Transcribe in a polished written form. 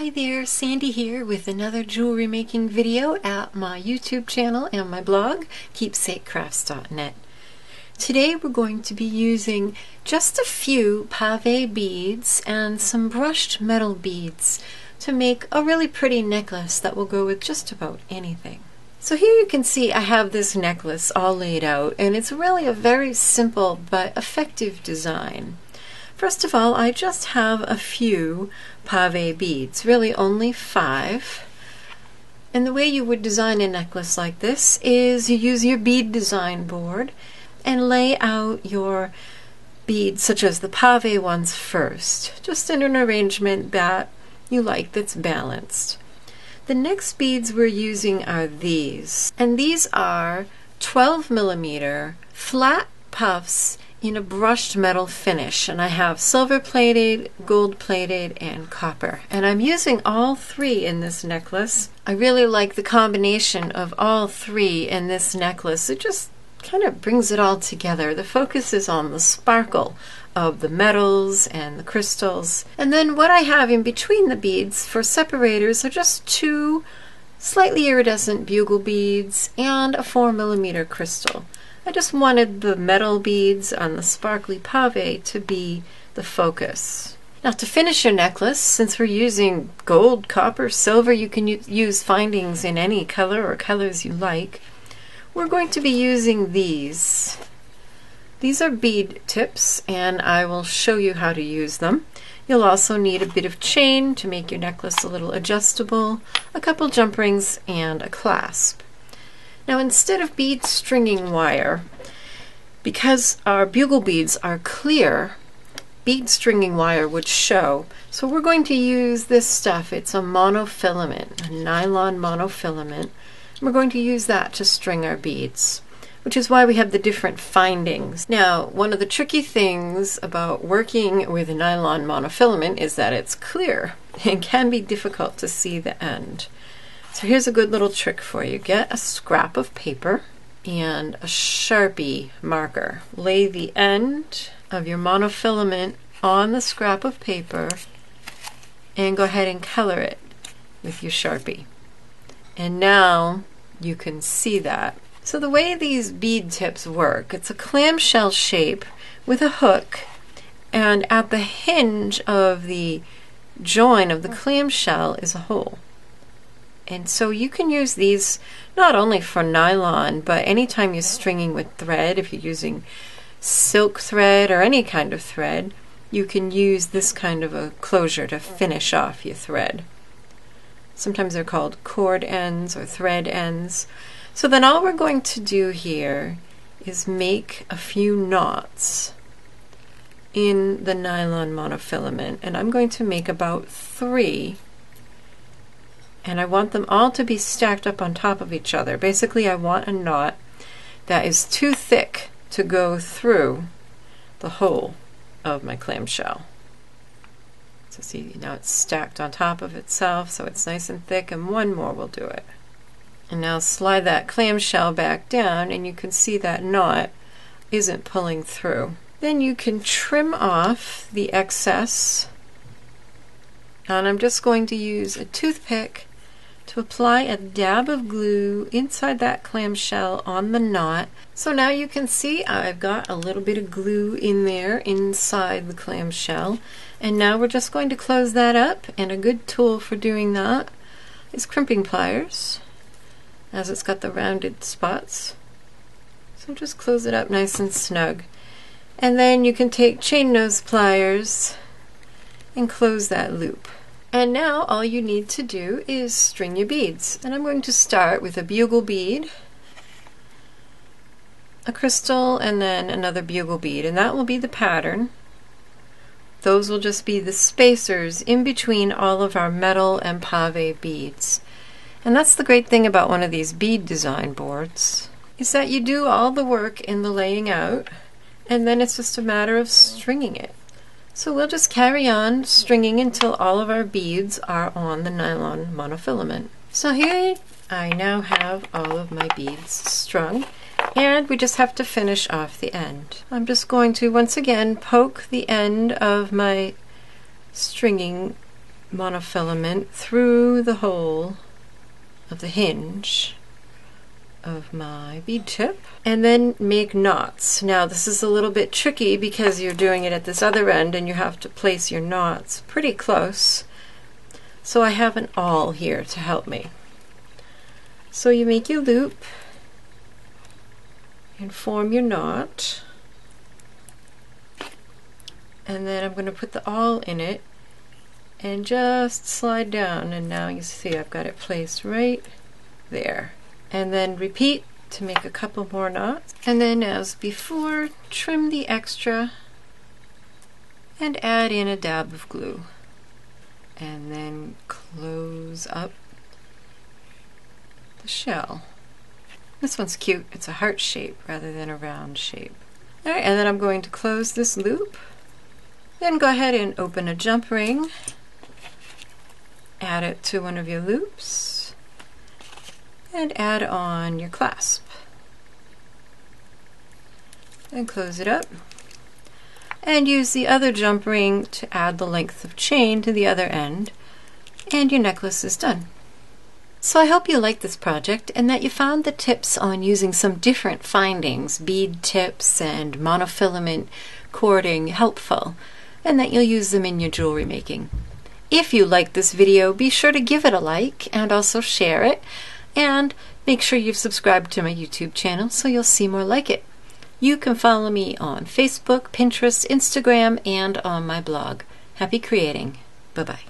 Hi there, Sandy here with another jewelry making video at my YouTube channel and my blog, keepsakecrafts.net. Today we're going to be using just a few pave beads and some brushed metal beads to make a really pretty necklace that will go with just about anything. So here you can see I have this necklace all laid out, and it's really a very simple but effective design. First of all, I just have a few pave beads, really only 5. And the way you would design a necklace like this is you use your bead design board and lay out your beads, such as the pave ones, first, just in an arrangement that you like, that's balanced. The next beads we're using are these, and these are 12mm flat puffs in a brushed metal finish, and I have silver plated, gold plated, and copper, and I'm using all 3 in this necklace. I really like the combination of all 3 in this necklace. It just kind of brings it all together. The focus is on the sparkle of the metals and the crystals, and then what I have in between the beads for separators are just 2 slightly iridescent bugle beads and a 4mm crystal. I just wanted the metal beads on the sparkly pave to be the focus. Now, to finish your necklace, since we're using gold, copper, silver, you can use findings in any color or colors you like. We're going to be using these. These are bead tips, and I will show you how to use them. You'll also need a bit of chain to make your necklace a little adjustable, a couple jump rings, and a clasp. Now, instead of bead stringing wire, because our bugle beads are clear, bead stringing wire would show. So we're going to use this stuff. It's a monofilament, a nylon monofilament. We're going to use that to string our beads, which is why we have the different findings. Now, one of the tricky things about working with a nylon monofilament is that it's clear and can be difficult to see the end. So here's a good little trick for you. Get a scrap of paper and a Sharpie marker. Lay the end of your monofilament on the scrap of paper and go ahead and color it with your Sharpie. And now you can see that. So the way these bead tips work, it's a clamshell shape with a hook, and at the hinge of the join of the clamshell is a hole. And so you can use these not only for nylon, but anytime you're stringing with thread. If you're using silk thread or any kind of thread, you can use this kind of a closure to finish off your thread. Sometimes they're called cord ends or thread ends. So then all we're going to do here is make a few knots in the nylon monofilament, and I'm going to make about 3. And I want them all to be stacked up on top of each other. Basically, I want a knot that is too thick to go through the hole of my clamshell. So see, now it's stacked on top of itself, so it's nice and thick, and one more will do it. And now slide that clamshell back down, and you can see that knot isn't pulling through. Then you can trim off the excess, and I'm just going to use a toothpick to apply a dab of glue inside that clamshell on the knot. So now you can see I've got a little bit of glue in there inside the clamshell, and now we're just going to close that up, and a good tool for doing that is crimping pliers, as it's got the rounded spots. So just close it up nice and snug, and then you can take chain nose pliers and close that loop. And now all you need to do is string your beads. And I'm going to start with a bugle bead, a crystal, and then another bugle bead, and that will be the pattern. Those will just be the spacers in between all of our metal and pave beads. And that's the great thing about one of these bead design boards, is that you do all the work in the laying out, and then it's just a matter of stringing it. So we'll just carry on stringing until all of our beads are on the nylon monofilament. So here I now have all of my beads strung, and we just have to finish off the end. I'm just going to once again poke the end of my stringing monofilament through the hole of the hinge of my bead tip, and then make knots. Now this is a little bit tricky because you're doing it at this other end and you have to place your knots pretty close. So I have an awl here to help me. So you make your loop and form your knot, and then I'm going to put the awl in it and just slide down, and now you see I've got it placed right there. And then repeat to make a couple more knots, and then as before, trim the extra and add in a dab of glue, and then close up the shell. This one's cute. It's a heart shape rather than a round shape. Alright, and then I'm going to close this loop. Then go ahead and open a jump ring, add it to one of your loops, and add on your clasp. Then close it up, and use the other jump ring to add the length of chain to the other end, and your necklace is done. So I hope you liked this project and that you found the tips on using some different findings, bead tips and monofilament cording, helpful, and that you'll use them in your jewelry making. If you liked this video, be sure to give it a like and also share it, and make sure you've subscribed to my YouTube channel so you'll see more like it. You can follow me on Facebook, Pinterest, Instagram, and on my blog. Happy creating. Bye-bye.